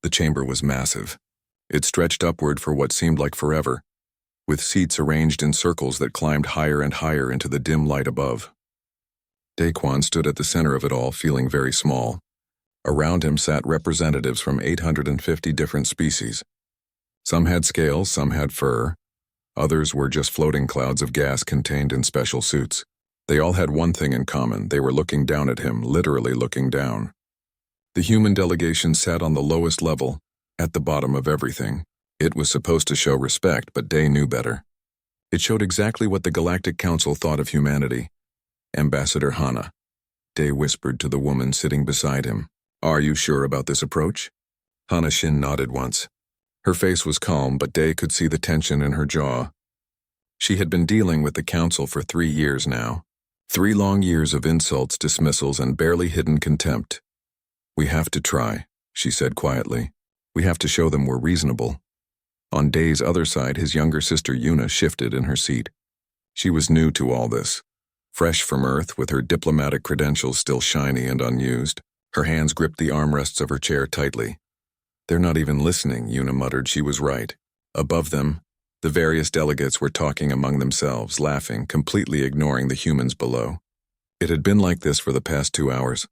The chamber was massive. It stretched upward for what seemed like forever, with seats arranged in circles that climbed higher and higher into the dim light above. Daquan stood at the center of it all, feeling very small. Around him sat representatives from 850 different species. Some had scales, some had fur. Others were just floating clouds of gas contained in special suits. They all had one thing in common: they were looking down at him, literally looking down. The human delegation sat on the lowest level, at the bottom of everything. It was supposed to show respect, but Day knew better. It showed exactly what the Galactic Council thought of humanity. Ambassador Hana. Day whispered to the woman sitting beside him. "Are you sure about this approach?" Hana Shin nodded once. Her face was calm, but Day could see the tension in her jaw. She had been dealing with the Council for 3 years now. 3 long years of insults, dismissals, and barely hidden contempt. "We have to try," she said quietly. "We have to show them we're reasonable." On Day's other side, his younger sister Yuna shifted in her seat. She was new to all this. Fresh from Earth, with her diplomatic credentials still shiny and unused, her hands gripped the armrests of her chair tightly. "They're not even listening," Yuna muttered. She was right. Above them, the various delegates were talking among themselves, laughing, completely ignoring the humans below. It had been like this for the past 2 hours.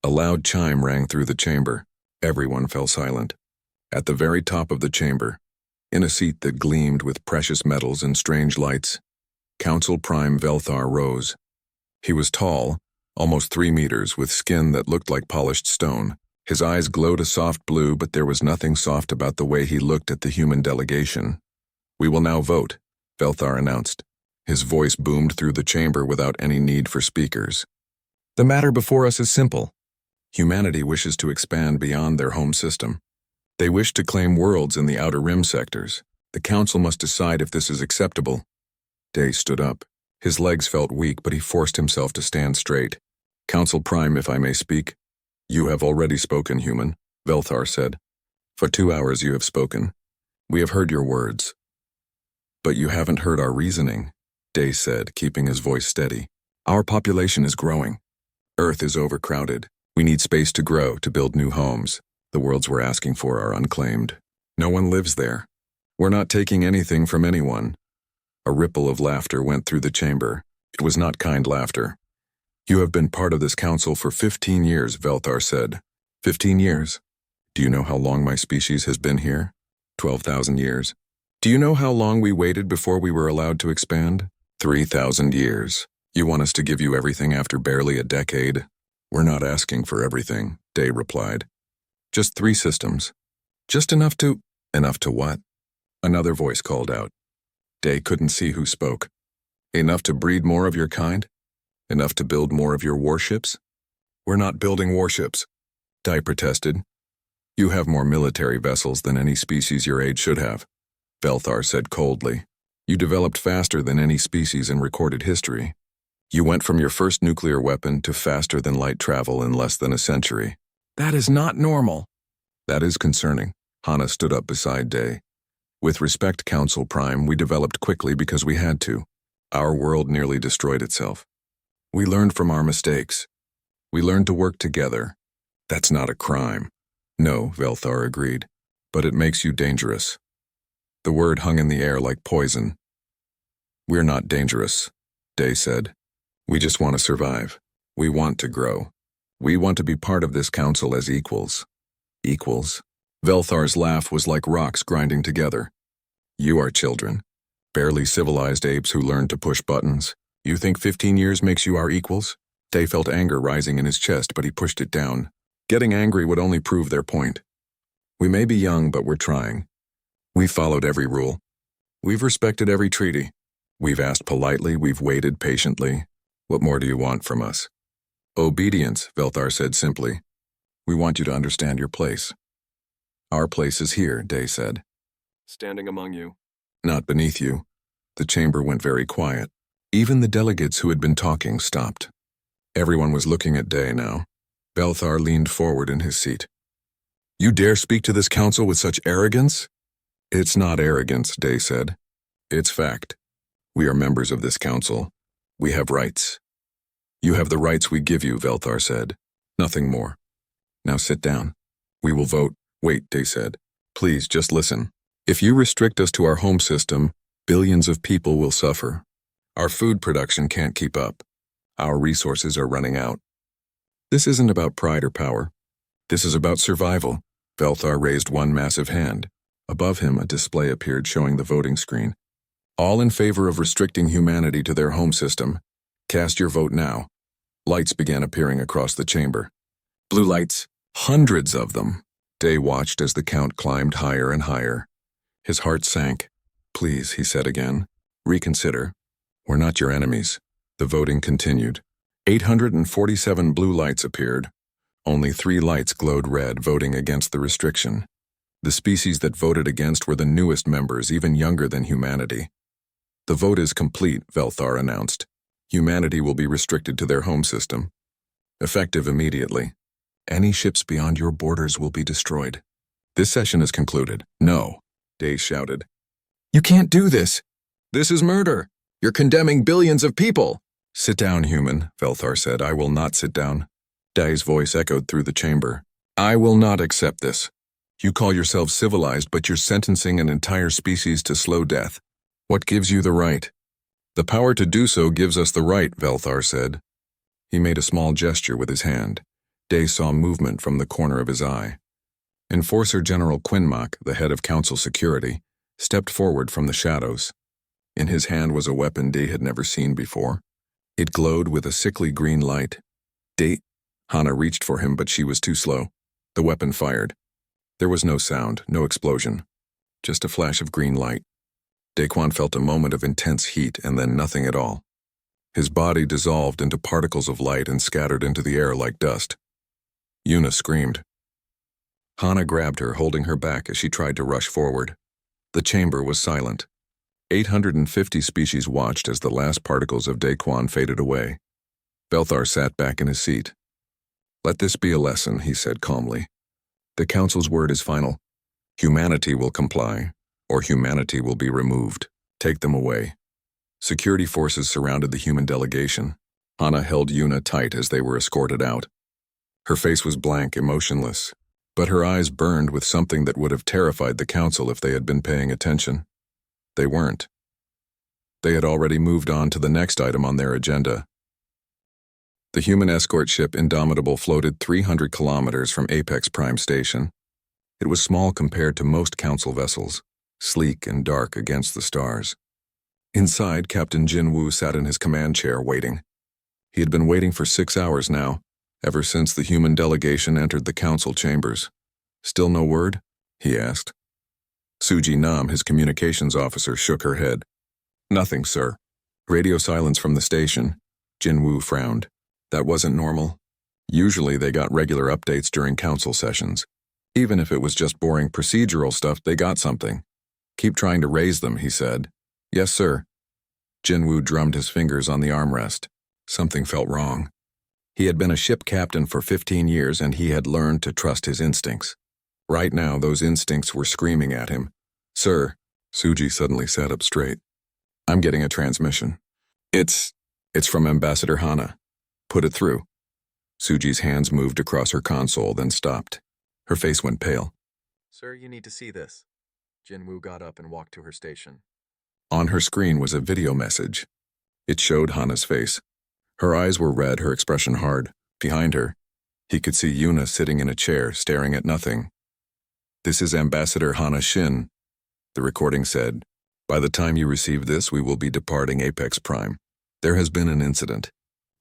A loud chime rang through the chamber. Everyone fell silent. At the very top of the chamber, in a seat that gleamed with precious metals and strange lights, Council Prime Velthar rose. He was tall, almost 3 meters, with skin that looked like polished stone. His eyes glowed a soft blue, but there was nothing soft about the way he looked at the human delegation. "We will now vote," Velthar announced. His voice boomed through the chamber without any need for speakers. "The matter before us is simple. Humanity wishes to expand beyond their home system. They wish to claim worlds in the Outer Rim sectors. The Council must decide if this is acceptable." Day stood up. His legs felt weak, but he forced himself to stand straight. "Council Prime, if I may speak." "You have already spoken, human," Velthar said. "For 2 hours you have spoken. We have heard your words." "But you haven't heard our reasoning," Day said, keeping his voice steady. "Our population is growing. Earth is overcrowded. We need space to grow, to build new homes. The worlds we're asking for are unclaimed. No one lives there. We're not taking anything from anyone." A ripple of laughter went through the chamber. It was not kind laughter. "You have been part of this council for 15 years, Velthar said. 15 years? Do you know how long my species has been here? 12,000 years. Do you know how long we waited before we were allowed to expand? 3,000 years. You want us to give you everything after barely a decade?" "We're not asking for everything," Day replied. "Just 3 systems. Just enough to—" "Enough to what?" Another voice called out. Day couldn't see who spoke. "Enough to breed more of your kind? Enough to build more of your warships?" "We're not building warships," Day protested. "You have more military vessels than any species your age should have," Velthar said coldly. "You developed faster than any species in recorded history. You went from your first nuclear weapon to faster than light travel in less than a century. That is not normal." "That is concerning." Hana stood up beside Day. "With respect, Council Prime, we developed quickly because we had to. Our world nearly destroyed itself. We learned from our mistakes. We learned to work together. That's not a crime." "No," Velthar agreed, "but it makes you dangerous." The word hung in the air like poison. "We're not dangerous," Day said. "We just want to survive. We want to grow. We want to be part of this council as equals." "Equals?" Velthar's laugh was like rocks grinding together. "You are children. Barely civilized apes who learned to push buttons. You think 15 years makes you our equals?" Day felt anger rising in his chest, but he pushed it down. Getting angry would only prove their point. "We may be young, but we're trying. We've followed every rule. We've respected every treaty. We've asked politely, we've waited patiently. What more do you want from us?" "Obedience," Velthar said simply. "We want you to understand your place." "Our place is here," Day said. "Standing among you. Not beneath you." The chamber went very quiet. Even the delegates who had been talking stopped. Everyone was looking at Day now. Velthar leaned forward in his seat. "You dare speak to this council with such arrogance?" "It's not arrogance," Day said. "It's fact. We are members of this council. We have rights." "You have the rights we give you," Velthar said. "Nothing more. Now sit down. We will vote. Wait, Day said. Please, just listen. If you restrict us to our home system, billions of people will suffer. Our food production can't keep up. Our resources are running out. This isn't about pride or power. This is about survival. Velthar raised one massive hand. Above him, a display appeared showing the voting screen. All in favor of restricting humanity to their home system. Cast your vote now. Lights began appearing across the chamber. Blue lights, hundreds of them. Day watched as the count climbed higher and higher. His heart sank. Please, he said again. Reconsider. We're not your enemies. The voting continued. 847 blue lights appeared. Only 3 lights glowed red, voting against the restriction. The species that voted against were the newest members, even younger than humanity. The vote is complete, Velthar announced. Humanity will be restricted to their home system. Effective immediately. Any ships beyond your borders will be destroyed. This session is concluded. No, Day shouted. You can't do this. This is murder. You're condemning billions of people. Sit down, human, Velthar said. I will not sit down. Day's voice echoed through the chamber. I will not accept this. You call yourselves civilized, but you're sentencing an entire species to slow death. What gives you the right? The power to do so gives us the right, Velthar said. He made a small gesture with his hand. Day saw movement from the corner of his eye. Enforcer General Quinmock, the head of Council Security, stepped forward from the shadows. In his hand was a weapon Day had never seen before. It glowed with a sickly green light. Day... Hana reached for him, but she was too slow. The weapon fired. There was no sound, no explosion. Just a flash of green light. Daquan felt a moment of intense heat and then nothing at all. His body dissolved into particles of light and scattered into the air like dust. Yuna screamed. Hana grabbed her, holding her back as she tried to rush forward. The chamber was silent. 850 species watched as the last particles of Daquan faded away. Velthar sat back in his seat. Let this be a lesson, he said calmly. The Council's word is final. Humanity will comply, or humanity will be removed. Take them away. Security forces surrounded the human delegation. Hana held Yuna tight as they were escorted out. Her face was blank, emotionless, but her eyes burned with something that would have terrified the Council if they had been paying attention. They weren't. They had already moved on to the next item on their agenda. The human escort ship Indomitable floated 300 kilometers from Apex Prime Station. It was small compared to most Council vessels, sleek and dark against the stars. Inside, Captain Jin Woo sat in his command chair waiting. He had been waiting for 6 hours now, ever since the human delegation entered the Council chambers. Still no word? He asked. Suji Nam, his communications officer, shook her head. Nothing, sir. Radio silence from the station. Jin Woo frowned. That wasn't normal. Usually they got regular updates during Council sessions. Even if it was just boring procedural stuff, they got something. Keep trying to raise them, he said. Yes, sir. Jin Woo drummed his fingers on the armrest. Something felt wrong. He had been a ship captain for 15 years and he had learned to trust his instincts. Right now, those instincts were screaming at him. Sir, Suji suddenly sat up straight. I'm getting a transmission. It's from Ambassador Hana. Put it through. Suji's hands moved across her console, then stopped. Her face went pale. Sir, you need to see this. Jin Woo got up and walked to her station. On her screen was a video message. It showed Hana's face. Her eyes were red, her expression hard. Behind her, he could see Yuna sitting in a chair, staring at nothing. This is Ambassador Hana Shin. The recording said, by the time you receive this, we will be departing Apex Prime. There has been an incident.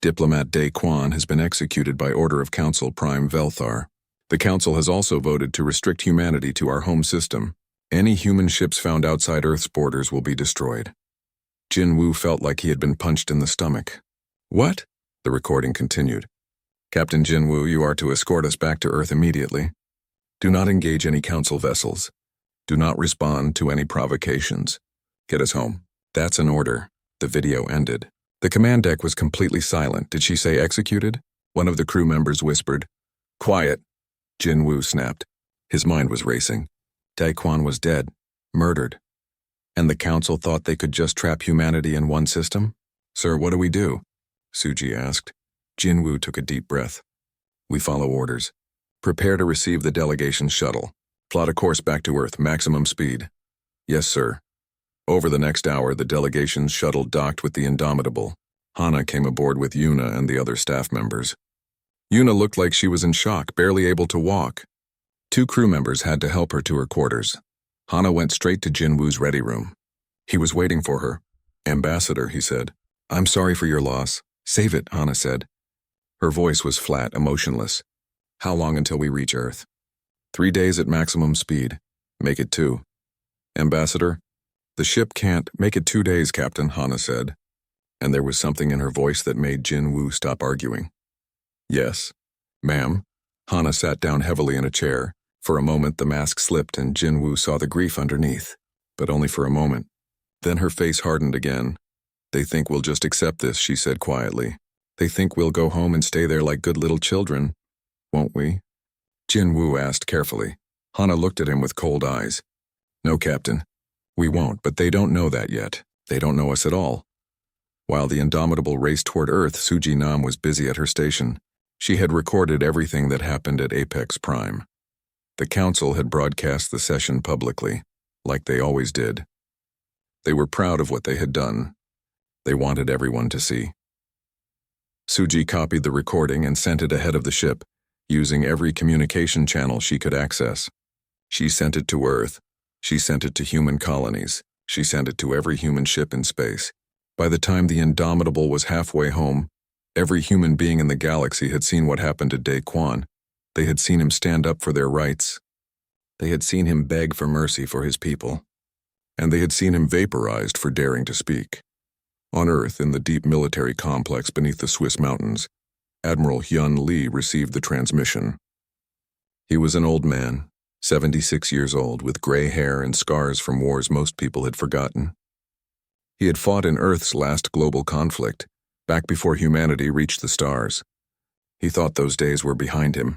Diplomat Day Quan has been executed by order of Council Prime Velthar. The Council has also voted to restrict humanity to our home system. Any human ships found outside Earth's borders will be destroyed. Jin Woo felt like he had been punched in the stomach. What? The recording continued. Captain Jin Woo, you are to escort us back to Earth immediately. Do not engage any Council vessels. Do not respond to any provocations. Get us home. That's an order. The video ended. The command deck was completely silent. Did she say executed? One of the crew members whispered. Quiet. Jin Woo snapped. His mind was racing. Daquan was dead. Murdered. And the Council thought they could just trap humanity in one system? Sir, what do we do? Suji asked. Jin Woo took a deep breath. We follow orders. Prepare to receive the delegation shuttle. Plot a course back to Earth, maximum speed. Yes, sir. Over the next hour, the delegation's shuttle docked with the Indomitable. Hana came aboard with Yuna and the other staff members. Yuna looked like she was in shock, barely able to walk. 2 crew members had to help her to her quarters. Hana went straight to Jinwoo's ready room. He was waiting for her. Ambassador, he said. I'm sorry for your loss. Save it, Hana said. Her voice was flat, emotionless. How long until we reach Earth? 3 days at maximum speed. Make it 2. Ambassador, the ship can't. Make it 2 days, Captain, Hana said. And there was something in her voice that made Jinwoo stop arguing. Yes, ma'am. Hana sat down heavily in a chair. For a moment the mask slipped and Jinwoo saw the grief underneath, but only for a moment. Then her face hardened again. They think we'll just accept this, she said quietly. They think we'll go home and stay there like good little children, won't we? Jinwoo asked carefully. Hana looked at him with cold eyes. No, Captain. We won't, but they don't know that yet. They don't know us at all. While the Indomitable raced toward Earth, Suji Nam was busy at her station. She had recorded everything that happened at Apex Prime. The council had broadcast the session publicly, like they always did. They were proud of what they had done. They wanted everyone to see. Suji copied the recording and sent it ahead of the ship, using every communication channel she could access. She sent it to Earth. She sent it to human colonies. She sent it to every human ship in space. By the time the Indomitable was halfway home, every human being in the galaxy had seen what happened to Daquan. They had seen him stand up for their rights. They had seen him beg for mercy for his people. And they had seen him vaporized for daring to speak. On Earth, in the deep military complex beneath the Swiss mountains, Admiral Hyun Lee received the transmission. He was an old man, 76 years old, with gray hair and scars from wars most people had forgotten. He had fought in Earth's last global conflict, back before humanity reached the stars. He thought those days were behind him.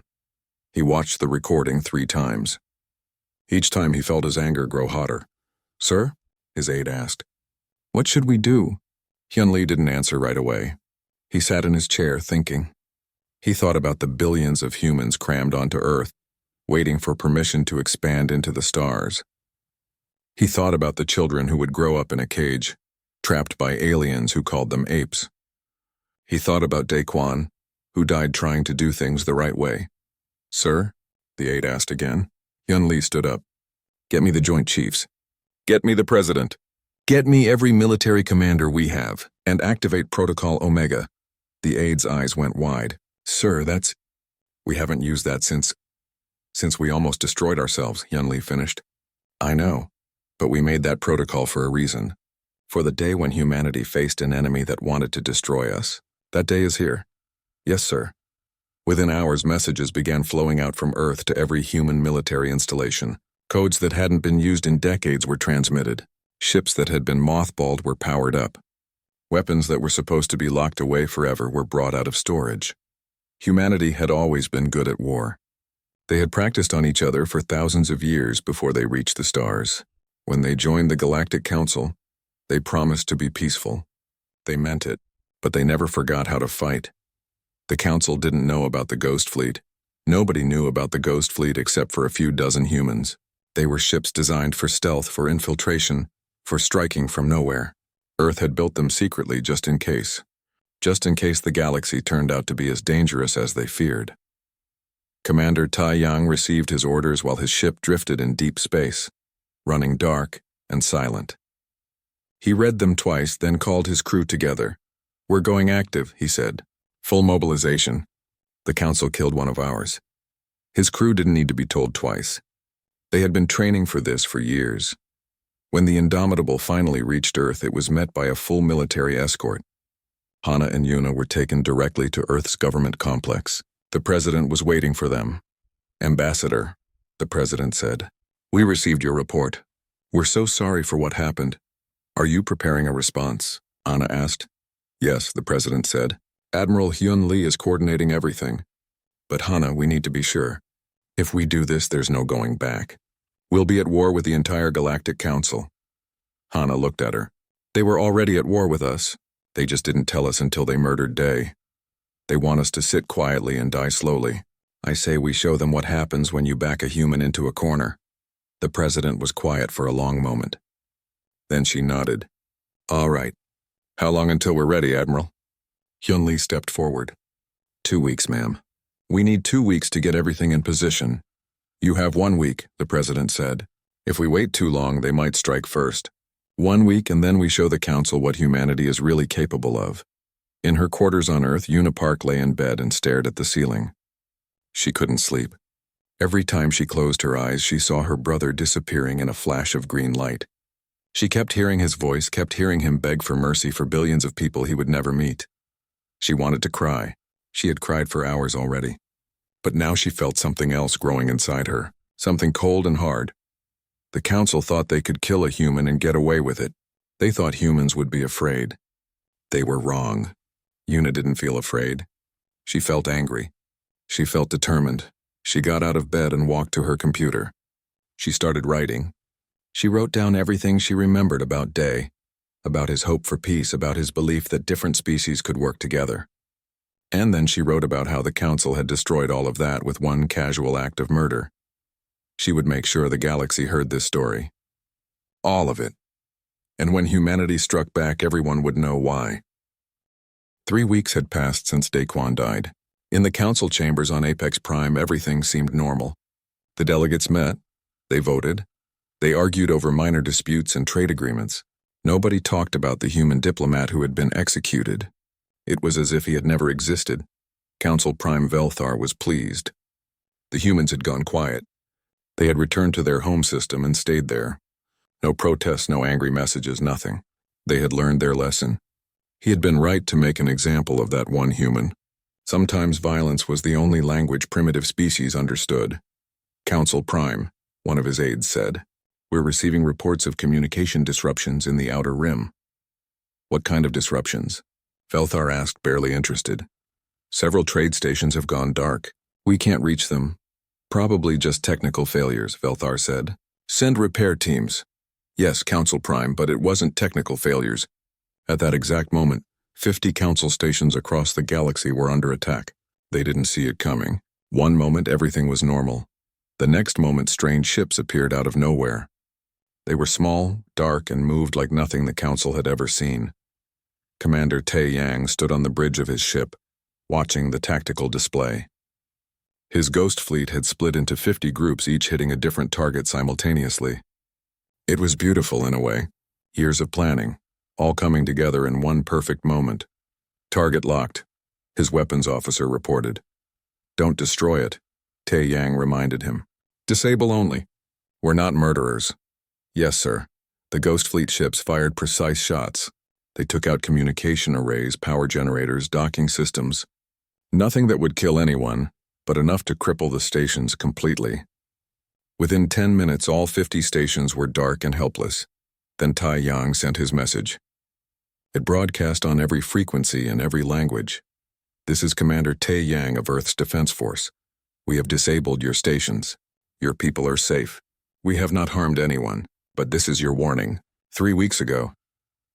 He watched the recording 3 times. Each time he felt his anger grow hotter. Sir? His aide asked. What should we do? Hyun Lee didn't answer right away. He sat in his chair thinking. He thought about the billions of humans crammed onto Earth, waiting for permission to expand into the stars. He thought about the children who would grow up in a cage, trapped by aliens who called them apes. He thought about Daquan, who died trying to do things the right way. Sir? The aide asked again. Hyun Lee stood up. Get me the Joint Chiefs. Get me the President. Get me every military commander we have, and activate Protocol Omega. The aide's eyes went wide. Sir, that's... We haven't used that since we almost destroyed ourselves, Hyun Lee finished. I know, but we made that protocol for a reason. For the day when humanity faced an enemy that wanted to destroy us. That day is here. Yes, sir. Within hours, messages began flowing out from Earth to every human military installation. Codes that hadn't been used in decades were transmitted. Ships that had been mothballed were powered up. Weapons that were supposed to be locked away forever were brought out of storage. Humanity had always been good at war. They had practiced on each other for thousands of years before they reached the stars. When they joined the Galactic Council, they promised to be peaceful. They meant it, but they never forgot how to fight. The Council didn't know about the Ghost Fleet. Nobody knew about the Ghost Fleet except for a few dozen humans. They were ships designed for stealth, for infiltration, for striking from nowhere. Earth had built them secretly just in case the galaxy turned out to be as dangerous as they feared. Commander Tai Yang received his orders while his ship drifted in deep space, running dark and silent. He read them twice, then called his crew together. We're going active, he said. Full mobilization. The Council killed one of ours. His crew didn't need to be told twice. They had been training for this for years. When the Indomitable finally reached Earth, it was met by a full military escort. Hana and Yuna were taken directly to Earth's government complex. The president was waiting for them. Ambassador, the president said, we received your report. We're so sorry for what happened. Are you preparing a response? Hana asked. Yes, the president said. Admiral Hyun Lee is coordinating everything. But Hana, we need to be sure. If we do this, there's no going back. We'll be at war with the entire Galactic Council. Hana looked at her. They were already at war with us. They just didn't tell us until they murdered Day. They want us to sit quietly and die slowly. I say we show them what happens when you back a human into a corner. The president was quiet for a long moment. Then she nodded. All right. How long until we're ready, Admiral? Hyun-Lee stepped forward. 2 weeks, ma'am. We need 2 weeks to get everything in position. You have 1 week, the president said. If we wait too long, they might strike first. 1 week and then we show the council what humanity is really capable of. In her quarters on Earth, Una Park lay in bed and stared at the ceiling. She couldn't sleep. Every time she closed her eyes, she saw her brother disappearing in a flash of green light. She kept hearing his voice, kept hearing him beg for mercy for billions of people he would never meet. She wanted to cry. She had cried for hours already. But now she felt something else growing inside her, something cold and hard. The council thought they could kill a human and get away with it. They thought humans would be afraid. They were wrong. Una didn't feel afraid. She felt angry. She felt determined. She got out of bed and walked to her computer. She started writing. She wrote down everything she remembered about Day, about his hope for peace, about his belief that different species could work together. And then she wrote about how the council had destroyed all of that with one casual act of murder. She would make sure the galaxy heard this story. All of it. And when humanity struck back, everyone would know why. 3 weeks had passed since Daquan died. In the council chambers on Apex Prime, everything seemed normal. The delegates met. They voted. They argued over minor disputes and trade agreements. Nobody talked about the human diplomat who had been executed. It was as if he had never existed. Council Prime Velthar was pleased. The humans had gone quiet. They had returned to their home system and stayed there. No protests, no angry messages, nothing. They had learned their lesson. He had been right to make an example of that one human. Sometimes violence was the only language primitive species understood. Council Prime, one of his aides said, we're receiving reports of communication disruptions in the Outer Rim. What kind of disruptions? Velthar asked, barely interested. Several trade stations have gone dark. We can't reach them. Probably just technical failures, Velthar said. Send repair teams. Yes, Council Prime, but it wasn't technical failures. At that exact moment, 50 council stations across the galaxy were under attack. They didn't see it coming. One moment, everything was normal. The next moment, strange ships appeared out of nowhere. They were small, dark, and moved like nothing the council had ever seen. Commander Tae Yang stood on the bridge of his ship, watching the tactical display. His ghost fleet had split into 50 groups, each hitting a different target simultaneously. It was beautiful in a way. Years of planning, all coming together in one perfect moment. Target locked, his weapons officer reported. Don't destroy it, Tae Yang reminded him. Disable only. We're not murderers. Yes, sir. The Ghost Fleet ships fired precise shots. They took out communication arrays, power generators, docking systems. Nothing that would kill anyone, but enough to cripple the stations completely. Within 10 minutes, all 50 stations were dark and helpless. Then Tai Yang sent his message. It broadcast on every frequency and every language. This is Commander Tae Yang of Earth's Defense Force. We have disabled your stations. Your people are safe. We have not harmed anyone, but this is your warning. 3 weeks ago,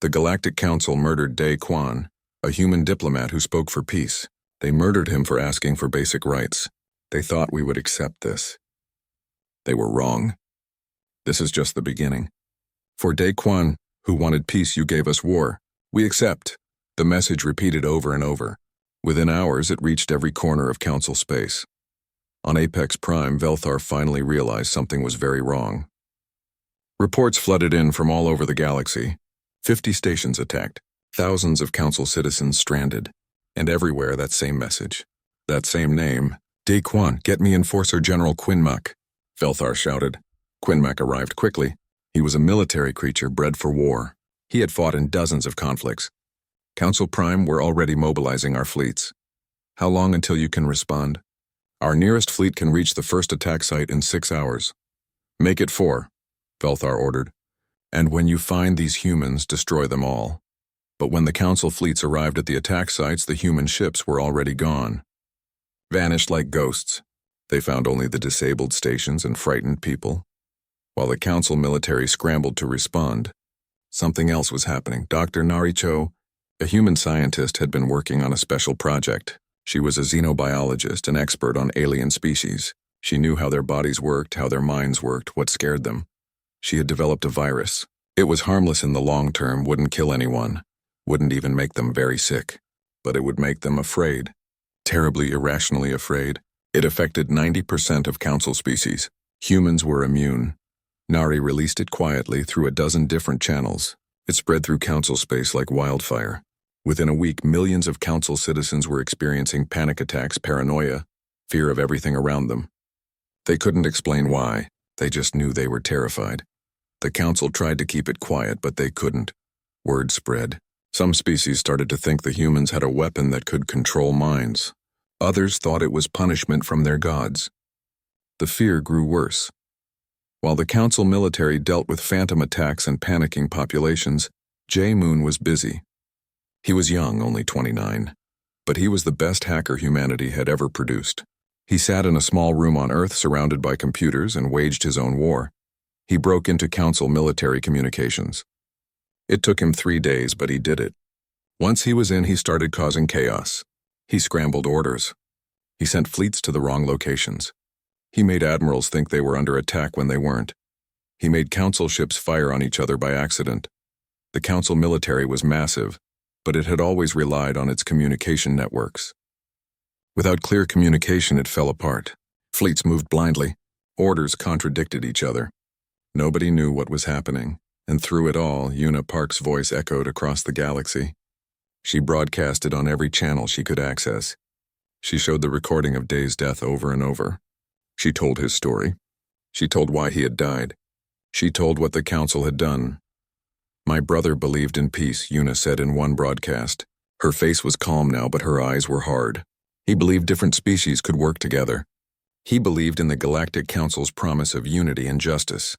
the Galactic Council murdered Dae Quan, a human diplomat who spoke for peace. They murdered him for asking for basic rights. They thought we would accept this. They were wrong. This is just the beginning. For Dae Quan, who wanted peace, you gave us war. We accept. The message repeated over and over. Within hours, it reached every corner of Council space. On Apex Prime, Velthar finally realized something was very wrong. Reports flooded in from all over the galaxy. 50 stations attacked, thousands of Council citizens stranded, and everywhere that same message. That same name. Dae Quan, get me Enforcer General Quinmac, Velthar shouted. Quinmac arrived quickly. He was a military creature bred for war. He had fought in dozens of conflicts. Council Prime, we're already mobilizing our fleets. How long until you can respond? Our nearest fleet can reach the first attack site in 6 hours. Make it 4, Velthar ordered. And when you find these humans, destroy them all. But when the Council fleets arrived at the attack sites, the human ships were already gone. Vanished like ghosts. They found only the disabled stations and frightened people. While the Council military scrambled to respond, something else was happening. Dr. Naricho, a human scientist, had been working on a special project. She was a xenobiologist, an expert on alien species. She knew how their bodies worked, how their minds worked, what scared them. She had developed a virus. It was harmless in the long term, wouldn't kill anyone, wouldn't even make them very sick, but it would make them afraid. Terribly irrationally afraid. It affected 90% of council species. Humans were immune. Nari released it quietly through a dozen different channels. It spread through council space like wildfire. Within a week, millions of council citizens were experiencing panic attacks, paranoia, fear of everything around them. They couldn't explain why. They just knew they were terrified. The council tried to keep it quiet, but they couldn't. Word spread. Some species started to think the humans had a weapon that could control minds. Others thought it was punishment from their gods. The fear grew worse. While the council military dealt with phantom attacks and panicking populations, J. Moon was busy. He was young, only 29, but he was the best hacker humanity had ever produced. He sat in a small room on Earth surrounded by computers and waged his own war. He broke into council military communications. It took him 3 days, but he did it. Once he was in, he started causing chaos. He scrambled orders. He sent fleets to the wrong locations. He made admirals think they were under attack when they weren't. He made council ships fire on each other by accident. The council military was massive, but it had always relied on its communication networks. Without clear communication, it fell apart. Fleets moved blindly. Orders contradicted each other. Nobody knew what was happening, and through it all, Una Park's voice echoed across the galaxy. She broadcasted on every channel she could access. She showed the recording of Day's death over and over. She told his story. She told why he had died. She told what the council had done. "My brother believed in peace," Una said in one broadcast. Her face was calm now, but her eyes were hard. He believed different species could work together. He believed in the Galactic Council's promise of unity and justice.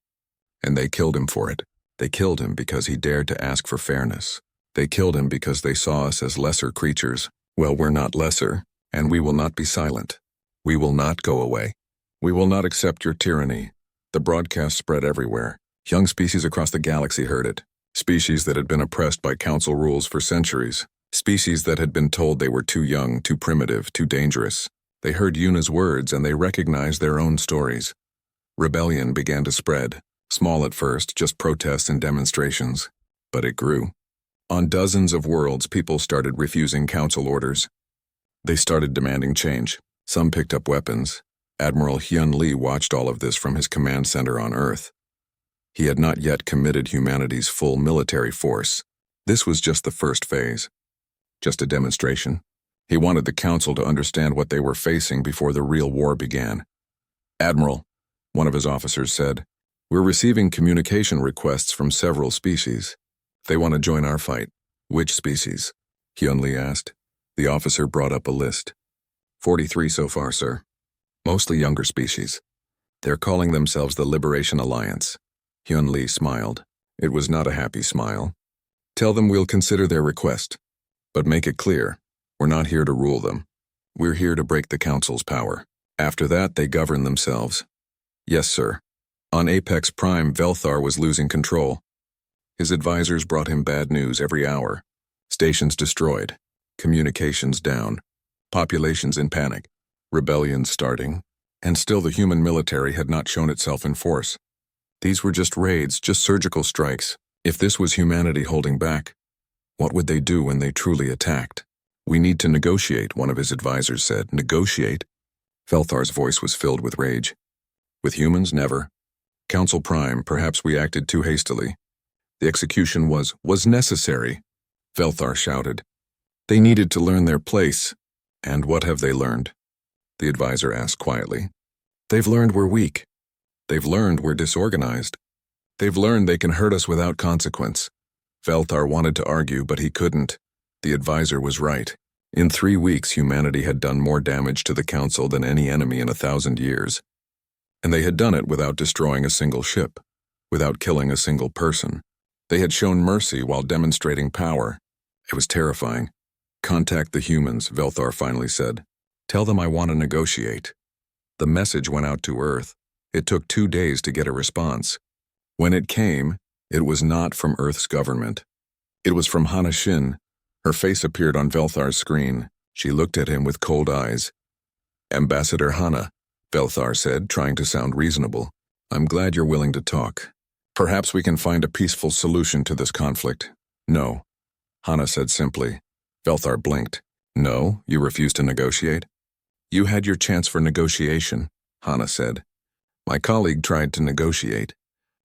And they killed him for it. They killed him because he dared to ask for fairness. They killed him because they saw us as lesser creatures. Well, we're not lesser, and we will not be silent. We will not go away. We will not accept your tyranny. The broadcast spread everywhere. Young species across the galaxy heard it. Species that had been oppressed by council rules for centuries. Species that had been told they were too young, too primitive, too dangerous. They heard Una's words and they recognized their own stories. Rebellion began to spread. Small at first, just protests and demonstrations. But it grew. On dozens of worlds, people started refusing council orders. They started demanding change. Some picked up weapons. Admiral Hyun Lee watched all of this from his command center on Earth. He had not yet committed humanity's full military force. This was just the first phase. Just a demonstration. He wanted the council to understand what they were facing before the real war began. "Admiral," one of his officers said, "we're receiving communication requests from several species. They want to join our fight." "Which species?" Hyun Lee asked. The officer brought up a list. 43 so far, sir. Mostly younger species. They're calling themselves the Liberation Alliance. Hyun Lee smiled. It was not a happy smile. "Tell them we'll consider their request. But make it clear, we're not here to rule them. We're here to break the council's power. After that, they govern themselves." "Yes, sir." On Apex Prime, Velthar was losing control. His advisors brought him bad news every hour. Stations destroyed. Communications down. Populations in panic. Rebellions starting. And still the human military had not shown itself in force. These were just raids, just surgical strikes. If this was humanity holding back, what would they do when they truly attacked? "We need to negotiate," one of his advisors said. "Negotiate?" Velthar's voice was filled with rage. "With humans, never. Council Prime, perhaps we acted too hastily. The execution was necessary," Velthar shouted. "They needed to learn their place." "And what have they learned?" the advisor asked quietly. "They've learned we're weak. They've learned we're disorganized. They've learned they can hurt us without consequence." Velthar wanted to argue, but he couldn't. The advisor was right. In 3 weeks, humanity had done more damage to the council than any enemy in 1,000 years. And they had done it without destroying a single ship, without killing a single person. They had shown mercy while demonstrating power. It was terrifying. "Contact the humans," Velthar finally said. "Tell them I want to negotiate." The message went out to Earth. It took 2 days to get a response. When it came, it was not from Earth's government. It was from Hana Shin. Her face appeared on Velthar's screen. She looked at him with cold eyes. "Ambassador Hana, Belthar said, trying to sound reasonable. I'm glad you're willing to talk. Perhaps we can find a peaceful solution to this conflict. No, Hana said simply. Belthar blinked. No, you refuse to negotiate? You had your chance for negotiation, Hana said. My colleague tried to negotiate.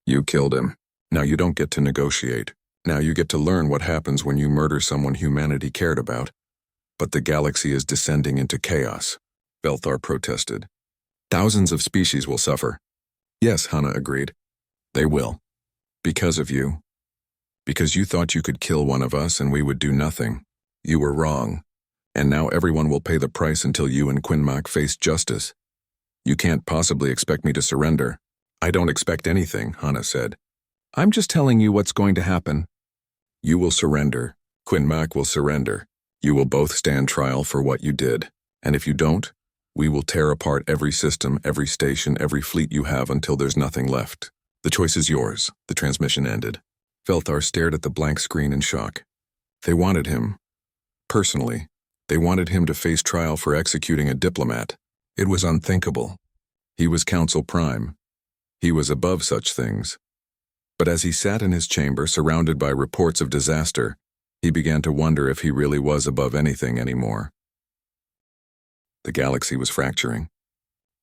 You killed him. Now you don't get to negotiate. Now you get to learn what happens when you murder someone humanity cared about. But the galaxy is descending into chaos, Belthar protested. Thousands of species will suffer. Yes, Hana agreed. They will. Because of you. Because you thought you could kill one of us and we would do nothing. You were wrong. And now everyone will pay the price until you and Quinmac face justice. You can't possibly expect me to surrender. I don't expect anything, Hana said. I'm just telling you what's going to happen. You will surrender. Quinmac will surrender. You will both stand trial for what you did. And if you don't, we will tear apart every system, every station, every fleet you have until there's nothing left. The choice is yours. The transmission ended. Belthar stared at the blank screen in shock. They wanted him. Personally, they wanted him to face trial for executing a diplomat. It was unthinkable. He was Council Prime. He was above such things. But as he sat in his chamber surrounded by reports of disaster, he began to wonder if he really was above anything anymore. The galaxy was fracturing.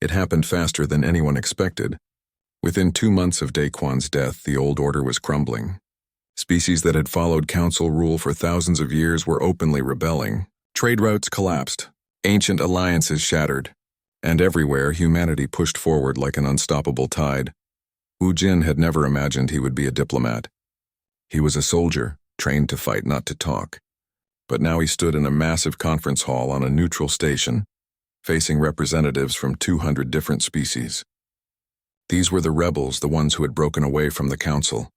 It happened faster than anyone expected. Within 2 months of Daquan's death, the old order was crumbling. Species that had followed council rule for thousands of years were openly rebelling. Trade routes collapsed. Ancient alliances shattered. And everywhere, humanity pushed forward like an unstoppable tide. Wu Jin had never imagined he would be a diplomat. He was a soldier, trained to fight, not to talk. But now he stood in a massive conference hall on a neutral station, facing representatives from 200 different species. These were the rebels, the ones who had broken away from the council.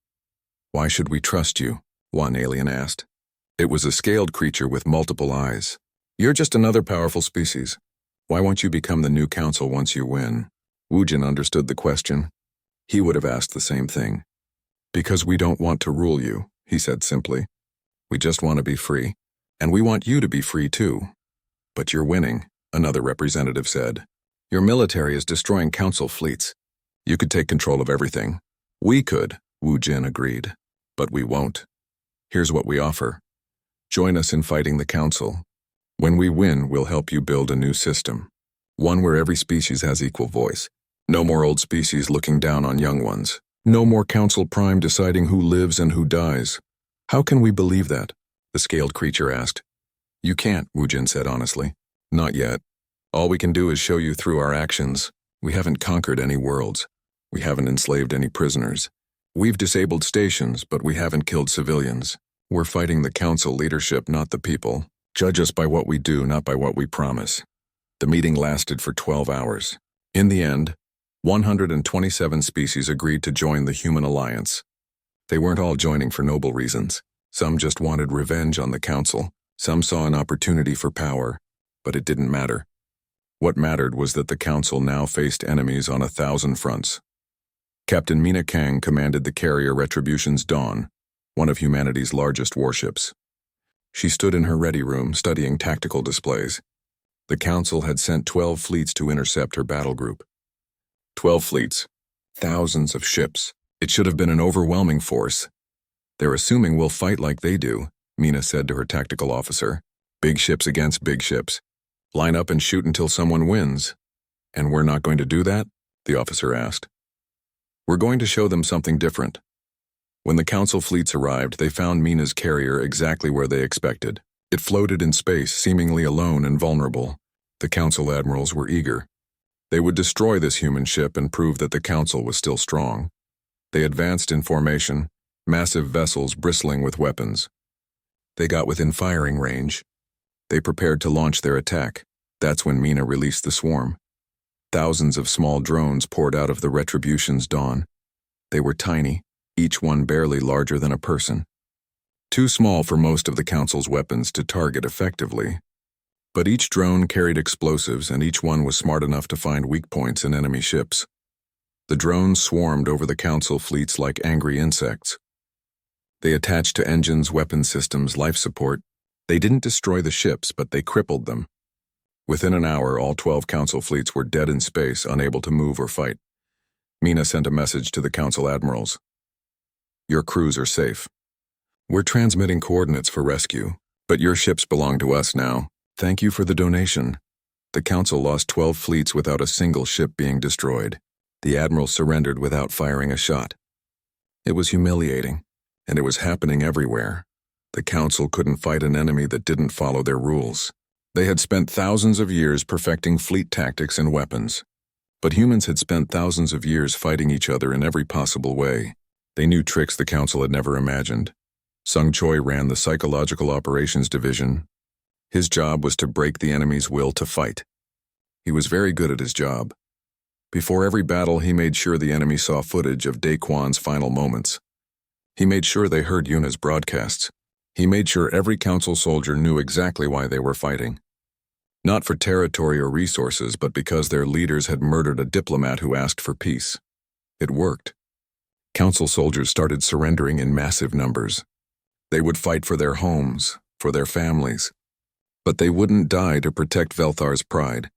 Why should we trust you? One alien asked. It was a scaled creature with multiple eyes. You're just another powerful species. Why won't you become the new council once you win? Wu Jin understood the question. He would have asked the same thing. Because we don't want to rule you, he said simply. We just want to be free. And we want you to be free too. But you're winning, another representative said. Your military is destroying council fleets. You could take control of everything. We could, Wu Jin agreed. But we won't. Here's what we offer. Join us in fighting the council. When we win, we'll help you build a new system. One where every species has equal voice. No more old species looking down on young ones. No more Council Prime deciding who lives and who dies. How can we believe that? The scaled creature asked. You can't, Wu Jin said honestly. Not yet. All we can do is show you through our actions. We haven't conquered any worlds. We haven't enslaved any prisoners. We've disabled stations, but we haven't killed civilians. We're fighting the council leadership, not the people. Judge us by what we do, not by what we promise. The meeting lasted for 12 hours. In the end, 127 species agreed to join the Human Alliance. They weren't all joining for noble reasons. Some just wanted revenge on the council. Some saw an opportunity for power, but it didn't matter. What mattered was that the council now faced enemies on 1,000 fronts. Captain Mina Kang commanded the carrier Retribution's Dawn, one of humanity's largest warships. She stood in her ready room studying tactical displays. The council had sent 12 fleets to intercept her battle group. 12 fleets. Thousands of ships. It should have been an overwhelming force. They're assuming we'll fight like they do, Mina said to her tactical officer. Big ships against big ships. Line up and shoot until someone wins. And we're not going to do that? The officer asked. We're going to show them something different. When the council fleets arrived, they found Mina's carrier exactly where they expected. It floated in space, seemingly alone and vulnerable. The council admirals were eager. They would destroy this human ship and prove that the council was still strong. They advanced in formation, massive vessels bristling with weapons. They got within firing range. They prepared to launch their attack. That's when Mina released the swarm. Thousands of small drones poured out of the Retribution's Dawn. They were tiny, each one barely larger than a person. Too small for most of the council's weapons to target effectively. But each drone carried explosives, and each one was smart enough to find weak points in enemy ships. The drones swarmed over the council fleets like angry insects. They attached to engines, weapon systems, life support. They didn't destroy the ships, but they crippled them. Within an hour, all 12 Council fleets were dead in space, unable to move or fight. Mina sent a message to the Council admirals. Your crews are safe. We're transmitting coordinates for rescue, but your ships belong to us now. Thank you for the donation. The Council lost 12 fleets without a single ship being destroyed. The admiral surrendered without firing a shot. It was humiliating, and it was happening everywhere. The Council couldn't fight an enemy that didn't follow their rules. They had spent thousands of years perfecting fleet tactics and weapons. But humans had spent thousands of years fighting each other in every possible way. They knew tricks the Council had never imagined. Sung Choi ran the Psychological Operations Division. His job was to break the enemy's will to fight. He was very good at his job. Before every battle, he made sure the enemy saw footage of Daquan's final moments. He made sure they heard Yuna's broadcasts. He made sure every Council soldier knew exactly why they were fighting. Not for territory or resources, but because their leaders had murdered a diplomat who asked for peace. It worked. Council soldiers started surrendering in massive numbers. They would fight for their homes, for their families. But they wouldn't die to protect Velthar's pride.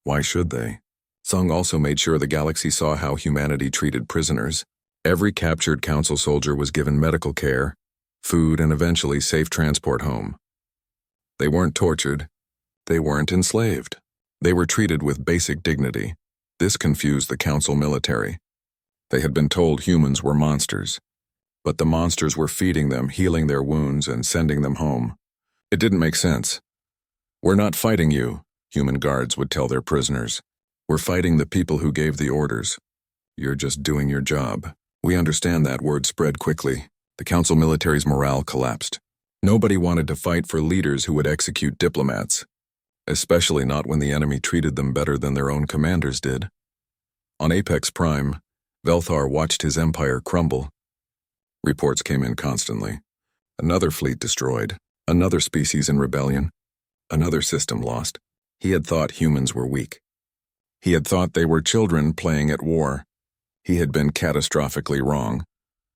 Why should they? Sung also made sure the galaxy saw how humanity treated prisoners. Every captured Council soldier was given medical care, food, and eventually safe transport home. They weren't tortured. They weren't enslaved. They were treated with basic dignity. This confused the Council military. They had been told humans were monsters. But the monsters were feeding them, healing their wounds, and sending them home. It didn't make sense. We're not fighting you, human guards would tell their prisoners. We're fighting the people who gave the orders. You're just doing your job. We understand that. Word spread quickly. The Council military's morale collapsed. Nobody wanted to fight for leaders who would execute diplomats, especially not when the enemy treated them better than their own commanders did. On Apex Prime, Velthar watched his empire crumble. Reports came in constantly. Another fleet destroyed, another species in rebellion, another system lost. He had thought humans were weak. He had thought they were children playing at war. He had been catastrophically wrong.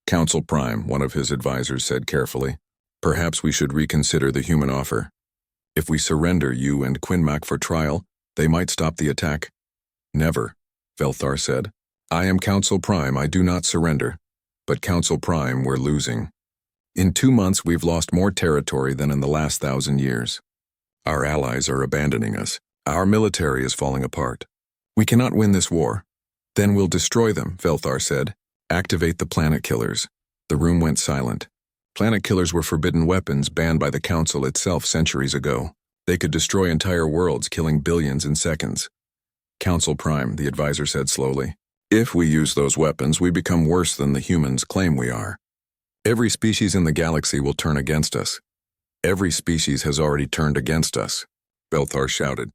Council Prime, one of his advisors, said carefully, perhaps we should reconsider the human offer. If we surrender you and Quinmac for trial, they might stop the attack. Never, Velthar said. I am Council Prime, I do not surrender. But Council Prime, we're losing. In 2 months, we've lost more territory than in the last 1,000 years. Our allies are abandoning us. Our military is falling apart. We cannot win this war. Then we'll destroy them, Velthar said. Activate the planet killers. The room went silent. Planet killers were forbidden weapons banned by the Council itself centuries ago. They could destroy entire worlds, killing billions in seconds. Council Prime, the advisor said slowly. If we use those weapons, we become worse than the humans claim we are. Every species in the galaxy will turn against us. Every species has already turned against us, Velthar shouted.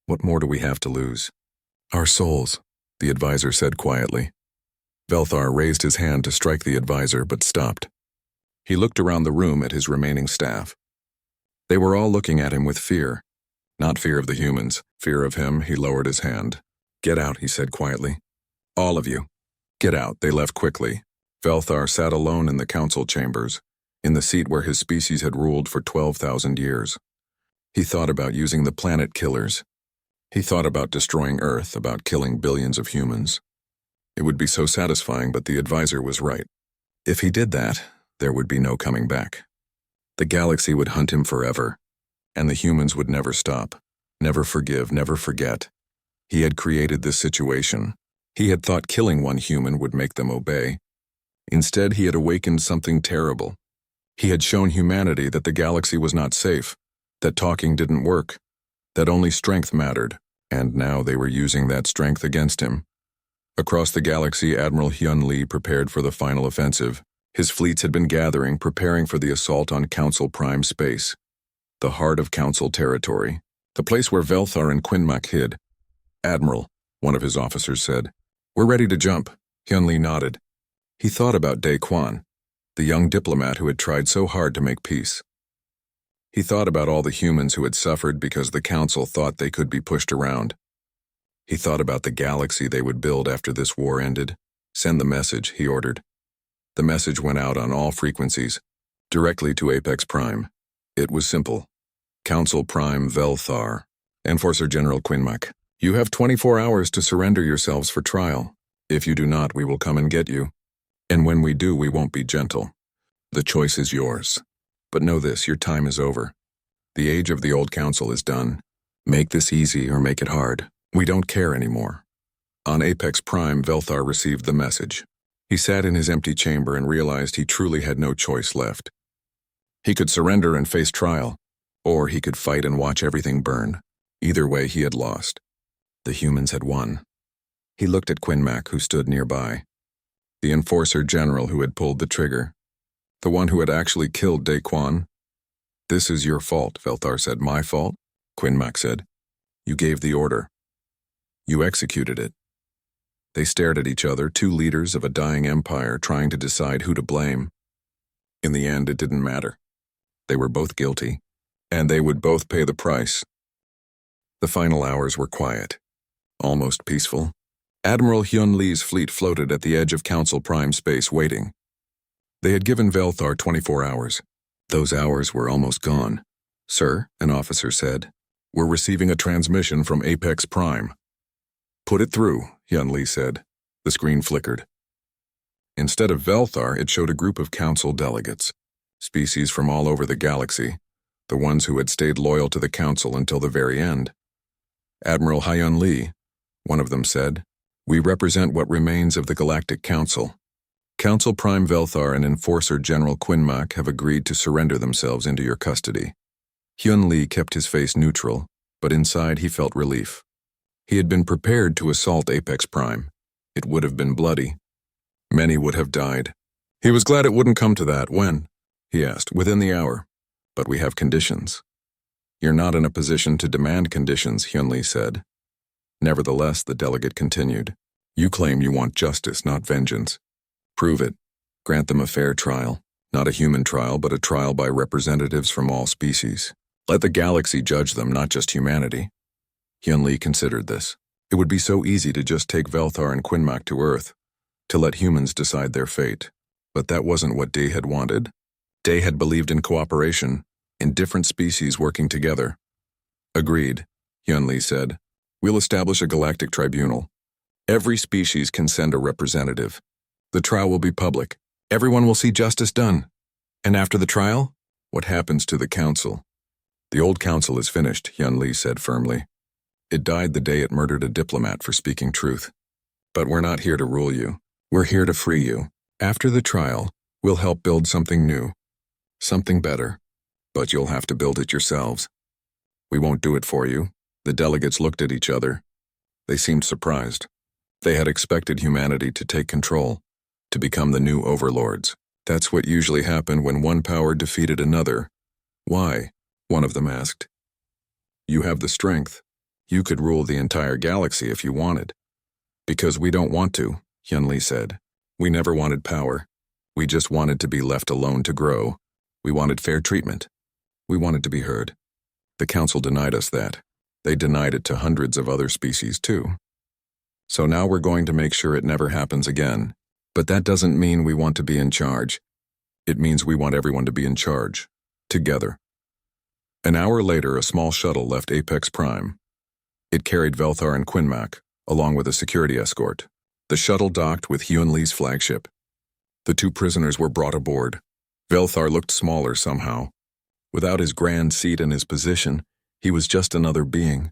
What more do we have to lose? Our souls, the advisor said quietly. Velthar raised his hand to strike the advisor, but stopped. He looked around the room at his remaining staff. They were all looking at him with fear. Not fear of the humans, fear of him. He lowered his hand. Get out, he said quietly. All of you. Get out. They left quickly. Velthar sat alone in the Council chambers, in the seat where his species had ruled for 12,000 years. He thought about using the planet killers. He thought about destroying Earth, about killing billions of humans. It would be so satisfying, but the advisor was right. If he did that, there would be no coming back. The galaxy would hunt him forever, and the humans would never stop, never forgive, never forget. He had created this situation. He had thought killing one human would make them obey. Instead, he had awakened something terrible. He had shown humanity that the galaxy was not safe, that talking didn't work, that only strength mattered, and now they were using that strength against him. Across the galaxy, Admiral Hyun Lee prepared for the final offensive. His fleets had been gathering, preparing for the assault on Council Prime space, the heart of Council territory, the place where Velthar and Quinmac hid. Admiral, one of his officers said, we're ready to jump. Hyun Lee nodded. He thought about Daquan, the young diplomat who had tried so hard to make peace. He thought about all the humans who had suffered because the Council thought they could be pushed around. He thought about the galaxy they would build after this war ended. Send the message, he ordered. The message went out on all frequencies, directly to Apex Prime. It was simple. Council Prime Velthar. Enforcer General Quinmac, you have 24 hours to surrender yourselves for trial. If you do not, we will come and get you. And when we do, we won't be gentle. The choice is yours. But know this, your time is over. The age of the old council is done. Make this easy or make it hard. We don't care anymore. On Apex Prime, Velthar received the message. He sat in his empty chamber and realized he truly had no choice left. He could surrender and face trial, or he could fight and watch everything burn. Either way, he had lost. The humans had won. He looked at Quinmac, who stood nearby. The Enforcer General who had pulled the trigger. The one who had actually killed Daquan. This is your fault, Velthar said. My fault? Quinmac said. You gave the order. You executed it. They stared at each other, two leaders of a dying empire trying to decide who to blame. In the end, it didn't matter. They were both guilty, and they would both pay the price. The final hours were quiet, almost peaceful. Admiral Hyun Lee's fleet floated at the edge of Council Prime space waiting. They had given Velthar 24 hours. Those hours were almost gone. Sir, an officer said, we're receiving a transmission from Apex Prime. Put it through, Hyun Lee said. The screen flickered. Instead of Velthar, it showed a group of council delegates, species from all over the galaxy, the ones who had stayed loyal to the council until the very end. Admiral Hyun Lee, one of them said, we represent what remains of the Galactic Council. Council Prime Velthar and Enforcer General Quinmac have agreed to surrender themselves into your custody. Hyun Lee kept his face neutral, but inside he felt relief. He had been prepared to assault Apex Prime. It would have been bloody. Many would have died. He was glad it wouldn't come to that. When? He asked. Within the hour. But we have conditions. You're not in a position to demand conditions, Hyun Lee said. Nevertheless, the delegate continued. You claim you want justice, not vengeance. Prove it. Grant them a fair trial. Not a human trial, but a trial by representatives from all species. Let the galaxy judge them, not just humanity. Hyun Lee considered this. It would be so easy to just take Velthar and Quinmac to Earth, to let humans decide their fate. But that wasn't what Day had wanted. Day had believed in cooperation, in different species working together. Agreed, Hyun Lee said. We'll establish a galactic tribunal. Every species can send a representative. The trial will be public. Everyone will see justice done. And after the trial, what happens to the council? The old council is finished, Hyun Lee said firmly. It died the day it murdered a diplomat for speaking truth. But we're not here to rule you. We're here to free you. After the trial, we'll help build something new. Something better. But you'll have to build it yourselves. We won't do it for you. The delegates looked at each other. They seemed surprised. They had expected humanity to take control, to become the new overlords. That's what usually happened when one power defeated another. Why? One of them asked. You have the strength. You could rule the entire galaxy if you wanted. Because we don't want to, Hyun Lee said. We never wanted power. We just wanted to be left alone to grow. We wanted fair treatment. We wanted to be heard. The council denied us that. They denied it to hundreds of other species too. So now we're going to make sure it never happens again. But that doesn't mean we want to be in charge. It means we want everyone to be in charge. Together. An hour later, a small shuttle left Apex Prime. It carried Velthar and Quinmac, along with a security escort. The shuttle docked with Hyun Lee's flagship. The two prisoners were brought aboard. Velthar looked smaller somehow. Without his grand seat and his position, he was just another being.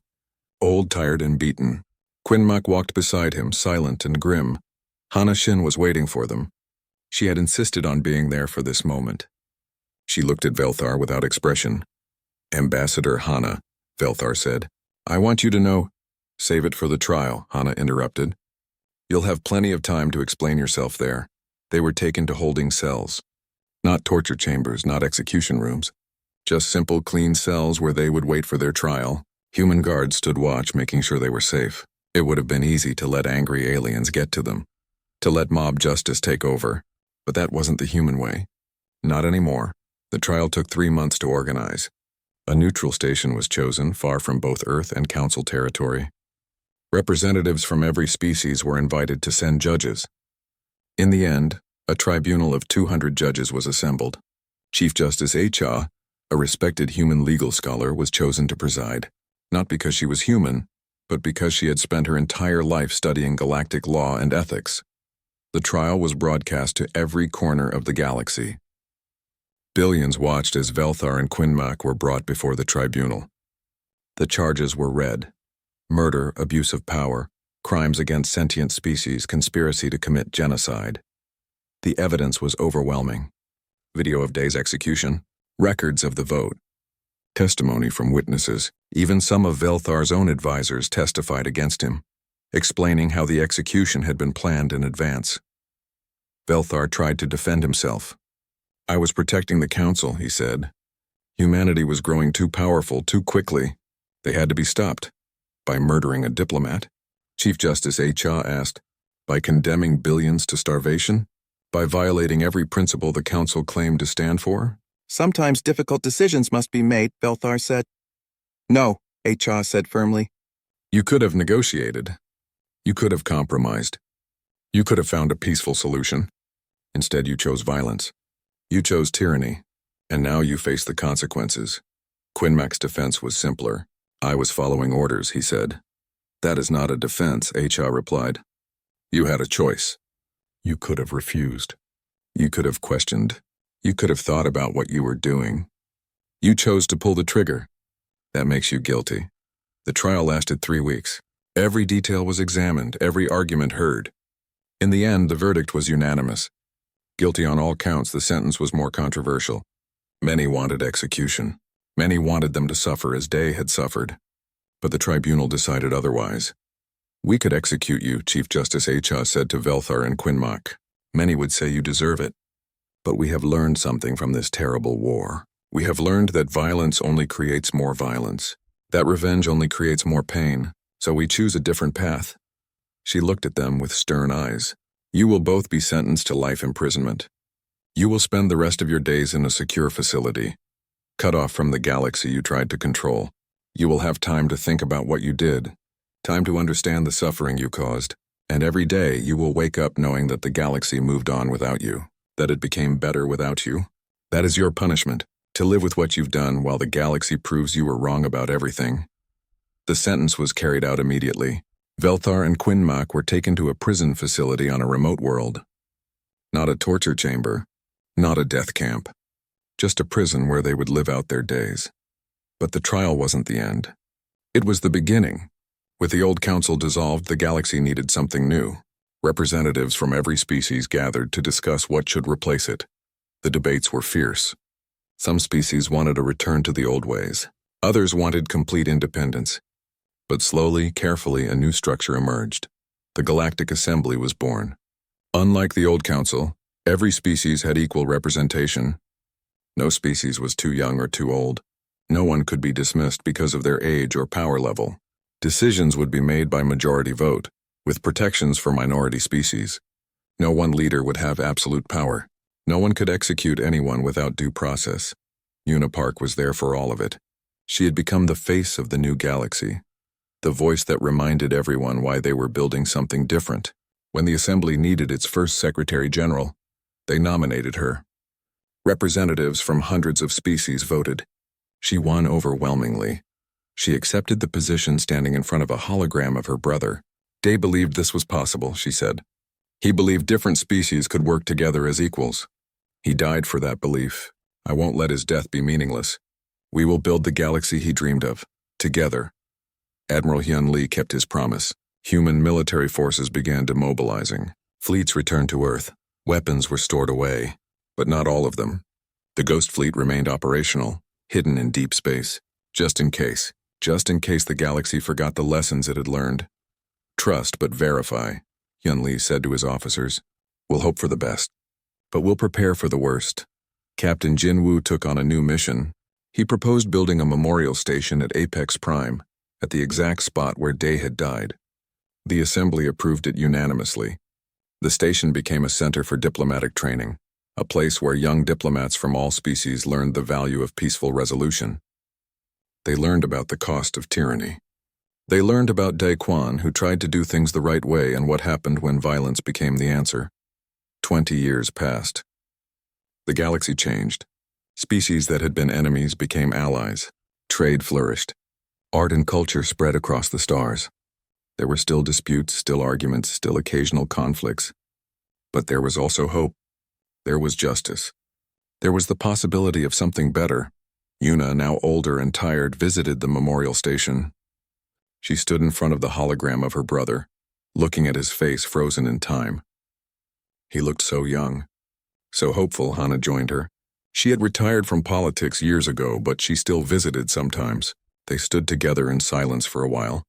Old, tired, and beaten. Quinmac walked beside him, silent and grim. Hana Shin was waiting for them. She had insisted on being there for this moment. She looked at Velthar without expression. Ambassador Hana, Velthar said. I want you to know. Save it for the trial, Hana interrupted. You'll have plenty of time to explain yourself there. They were taken to holding cells. Not torture chambers, not execution rooms. Just simple, clean cells where they would wait for their trial. Human guards stood watch, making sure they were safe. It would have been easy to let angry aliens get to them. To let mob justice take over. But that wasn't the human way. Not anymore. The trial took 3 months to organize. A neutral station was chosen, far from both Earth and Council territory. Representatives from every species were invited to send judges. In the end, a tribunal of 200 judges was assembled. Chief Justice HFY, a respected human legal scholar, was chosen to preside. not because she was human, but because she had spent her entire life studying galactic law and ethics. The trial was broadcast to every corner of the galaxy. Billions watched as Velthar and Quinmac were brought before the tribunal. The charges were read: murder, abuse of power, crimes against sentient species, conspiracy to commit genocide. The evidence was overwhelming. Video of Day's execution, records of the vote, testimony from witnesses. Even some of Velthar's own advisors testified against him, explaining how the execution had been planned in advance. Velthar tried to defend himself. "I was protecting the council," he said. "Humanity was growing too powerful too quickly. They had to be stopped." "By murdering a diplomat?" Chief Justice HFY asked. "By condemning billions to starvation? By violating every principle the council claimed to stand for?" "Sometimes difficult decisions must be made," Velthar said. "No," HFY said firmly. "You could have negotiated. You could have compromised. You could have found a peaceful solution. Instead, you chose violence. You chose tyranny. And now you face the consequences." Quinmac's defense was simpler. "I was following orders," he said. "That is not a defense," HFY replied. "You had a choice. You could have refused. You could have questioned. You could have thought about what you were doing. You chose to pull the trigger. That makes you guilty." The trial lasted 3 weeks. Every detail was examined, every argument heard. In the end, the verdict was unanimous. Guilty on all counts, the sentence was more controversial. Many wanted execution. Many wanted them to suffer as Day had suffered. But the tribunal decided otherwise. "We could execute you," Chief Justice HFY said to Velthar and Quinmac. "Many would say you deserve it. But we have learned something from this terrible war. We have learned that violence only creates more violence, that revenge only creates more pain, so we choose a different path." She looked at them with stern eyes. "You will both be sentenced to life imprisonment. You will spend the rest of your days in a secure facility, cut off from the galaxy you tried to control. You will have time to think about what you did, time to understand the suffering you caused, and every day you will wake up knowing that the galaxy moved on without you, that it became better without you. That is your punishment, to live with what you've done while the galaxy proves you were wrong about everything." The sentence was carried out immediately. Velthar and Quinmac were taken to a prison facility on a remote world. Not a torture chamber, not a death camp, just a prison where they would live out their days. But the trial wasn't the end. It was the beginning. With the old council dissolved, the galaxy needed something new. Representatives from every species gathered to discuss what should replace it. The debates were fierce. Some species wanted a return to the old ways. Others wanted complete independence. But slowly, carefully, a new structure emerged. The Galactic Assembly was born. Unlike the old council, every species had equal representation. No species was too young or too old. No one could be dismissed because of their age or power level. Decisions would be made by majority vote, with protections for minority species. No one leader would have absolute power. No one could execute anyone without due process. Unipark was there for all of it. She had become the face of the new galaxy, the voice that reminded everyone why they were building something different. When the Assembly needed its first Secretary General, they nominated her. Representatives from hundreds of species voted. She won overwhelmingly. She accepted the position standing in front of a hologram of her brother. Day believed this was possible, she said. He believed different species could work together as equals. He died for that belief. I won't let his death be meaningless. We will build the galaxy he dreamed of, together. Admiral Hyun Lee kept his promise. Human military forces began demobilizing. Fleets returned to Earth. Weapons were stored away, but not all of them. The Ghost Fleet remained operational, hidden in deep space, just in case the galaxy forgot the lessons it had learned. Trust but verify, Hyun Lee said to his officers. We'll hope for the best, but we'll prepare for the worst. Captain Jin Woo took on a new mission. He proposed building a memorial station at Apex Prime, at the exact spot where Day had died. The Assembly approved it unanimously. The station became a center for diplomatic training, a place where young diplomats from all species learned the value of peaceful resolution. They learned about the cost of tyranny. They learned about Dae Kwan, who tried to do things the right way, and what happened when violence became the answer. 20 years passed. The galaxy changed. Species that had been enemies became allies. Trade flourished. Art and culture spread across the stars. There were still disputes, still arguments, still occasional conflicts. But there was also hope. There was justice. There was the possibility of something better. Yuna, now older and tired, visited the memorial station. She stood in front of the hologram of her brother, looking at his face frozen in time. He looked so young. So hopeful. Hana joined her. She had retired from politics years ago, but she still visited sometimes. They stood together in silence for a while.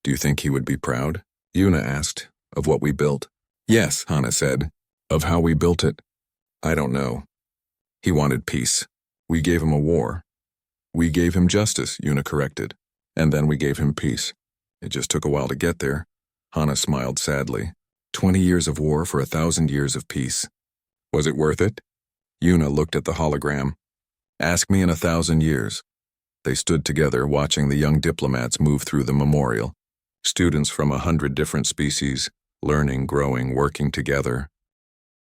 Do you think he would be proud? Yuna asked. Of what we built? Yes, Hana said. Of how we built it? I don't know. He wanted peace. We gave him a war. We gave him justice, Yuna corrected. And then we gave him peace. It just took a while to get there. Hana smiled sadly. 20 years of war for 1,000 years of peace. Was it worth it? Yuna looked at the hologram. Ask me in 1,000 years. They stood together, watching the young diplomats move through the memorial. Students from 100 different species, learning, growing, working together.